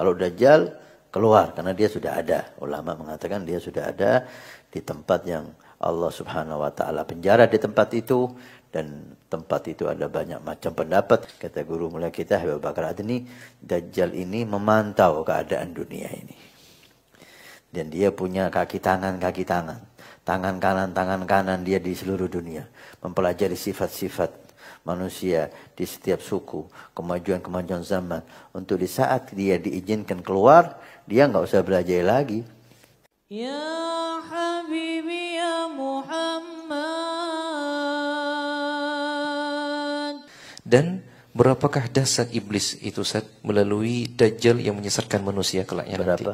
Kalau Dajjal keluar karena dia sudah ada. Ulama mengatakan dia sudah ada di tempat yang Allah Subhanahu wa taala penjara di tempat itu, dan tempat itu ada banyak macam pendapat. Kata guru mulia kita Habib Bakar Adni, Dajjal ini memantau keadaan dunia ini. Dan dia punya kaki tangan, tangan kanan dia di seluruh dunia, mempelajari sifat-sifat manusia di setiap suku, kemajuan-kemajuan zaman. Untuk di saat dia diizinkan keluar, dia nggak usah belajar lagi. Ya Habibi ya Muhammad. Dan berapakah dahsyat iblis itu Ustaz melalui Dajjal yang menyesatkan manusia kelaknya nanti?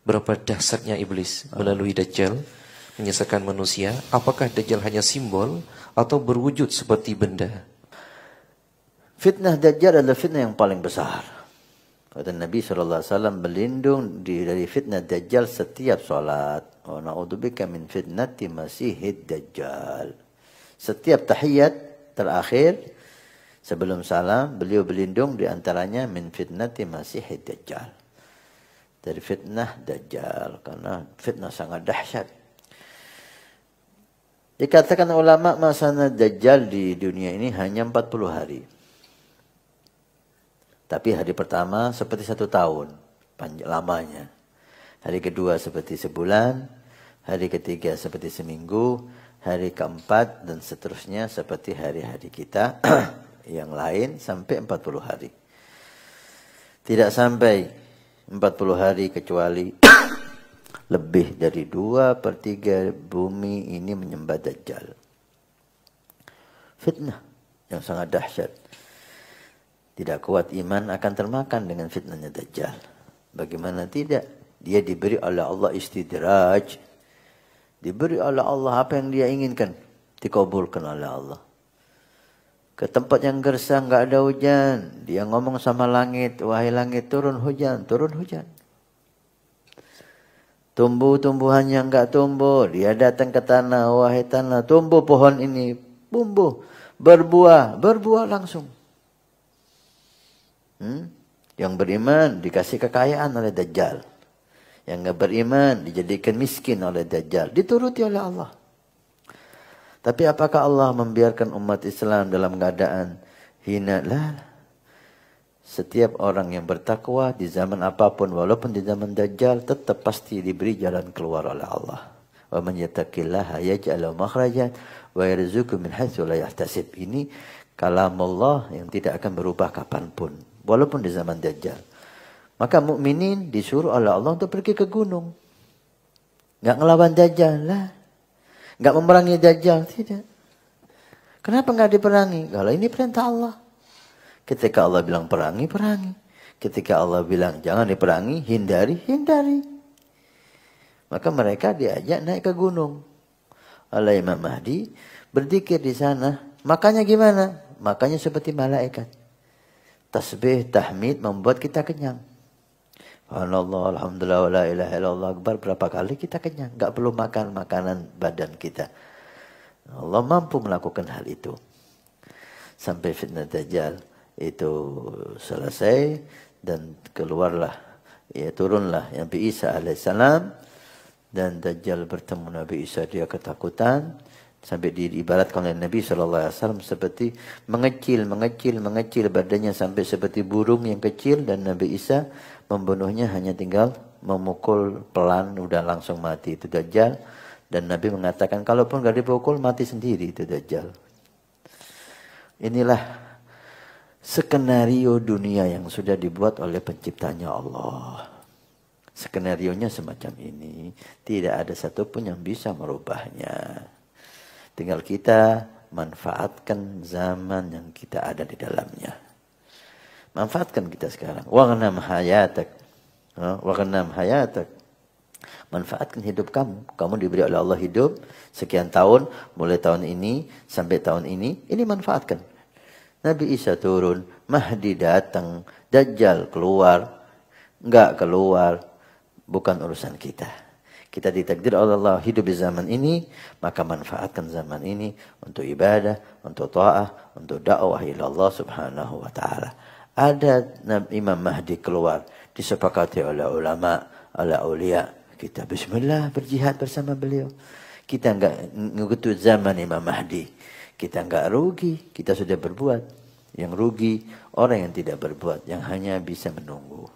Berapa dahsyatnya iblis melalui Dajjal menyesatkan manusia? Apakah Dajjal hanya simbol atau berwujud seperti benda? Fitnah Dajjal adalah fitnah yang paling besar. Kata Nabi SAW, berlindung dari fitnah Dajjal setiap salat. Wa na'udzubika min fitnati masihid Dajjal. Setiap tahiyat terakhir sebelum salam, beliau berlindung di antaranya min fitnati masihid Dajjal. Dari fitnah Dajjal, karena fitnah sangat dahsyat. Dikatakan ulama masa Dajjal di dunia ini hanya 40 hari. Tapi hari pertama seperti 1 tahun, panjang lamanya. Hari kedua seperti sebulan, hari ketiga seperti seminggu, hari keempat dan seterusnya seperti hari-hari kita yang lain sampai 40 hari. Tidak sampai 40 hari kecuali lebih dari 2/3 bumi ini menyembah Dajjal. Fitnah yang sangat dahsyat. Tidak kuat iman akan termakan dengan fitnahnya Dajjal. Bagaimana tidak? Dia diberi oleh Allah istidraj. Diberi oleh Allah apa yang dia inginkan, dikabulkan oleh Allah. Ke tempat yang gersang, nggak ada hujan. Dia ngomong sama langit, wahai langit turun hujan, turun hujan. Tumbuh-tumbuhannya nggak tumbuh. Dia datang ke tanah, wahai tanah, tumbuh pohon ini, tumbuh, berbuah, berbuah langsung. Yang beriman dikasih kekayaan oleh Dajjal. Yang nggak beriman dijadikan miskin oleh Dajjal. Dituruti oleh Allah. Tapi apakah Allah membiarkan umat Islam dalam keadaan hina? Lah. Setiap orang yang bertakwa di zaman apapun, walaupun di zaman Dajjal, tetap pasti diberi jalan keluar oleh Allah. Wa man yattaqillaha yaj'al makhrajan wa yarzuqhu min haitsu la yahtasib. Ini kalam Allah yang tidak akan berubah kapanpun, walaupun di zaman Dajjal. Maka mukminin disuruh oleh Allah untuk pergi ke gunung. Enggak ngelawan Dajjal lah. Enggak memerangi Dajjal, tidak. Kenapa enggak diperangi? Kalau ini perintah Allah. Ketika Allah bilang perangi, perangi. Ketika Allah bilang jangan diperangi, hindari, hindari. Maka mereka diajak naik ke gunung oleh Imam Mahdi, berzikir di sana. Makanya gimana? Makanya seperti malaikat. Tasbih, tahmid membuat kita kenyang. Subhanallah, alhamdulillah, wa la ilaha illallah akbar. Berapa kali kita kenyang. Gak perlu makan makanan badan kita. Allah mampu melakukan hal itu. Sampai fitnah Dajjal itu selesai. Dan keluarlah, ya turunlah Nabi Isa alaihissalam. Dan Dajjal bertemu Nabi Isa, dia ketakutan. Sampai diibaratkan oleh Nabi SAW seperti mengecil badannya sampai seperti burung yang kecil. Dan Nabi Isa membunuhnya hanya tinggal memukul pelan, udah langsung mati itu Dajjal. Dan Nabi mengatakan kalaupun gak dipukul mati sendiri itu Dajjal. Inilah skenario dunia yang sudah dibuat oleh penciptanya Allah. Skenarionya semacam ini, tidak ada satupun yang bisa merubahnya. Tinggal kita manfaatkan zaman yang kita ada di dalamnya. Manfaatkan kita sekarang. Waghnam hayatak. Waghnam hayatak. Manfaatkan hidup kamu. Kamu diberi oleh Allah hidup sekian tahun, mulai tahun ini sampai tahun ini. Ini manfaatkan. Nabi Isa turun, Mahdi datang, Dajjal keluar, enggak keluar, bukan urusan kita. Kita ditakdir oleh Allah hidup di zaman ini, maka manfaatkan zaman ini untuk ibadah, untuk ta'ah, untuk dakwah ila Allah subhanahu wa ta'ala. Ada Imam Mahdi keluar disepakati oleh ulama, oleh aulia. Kita bismillah berjihad bersama beliau. Kita enggak ngikut zaman Imam Mahdi. Kita enggak rugi, kita sudah berbuat. Yang rugi orang yang tidak berbuat, yang hanya bisa menunggu.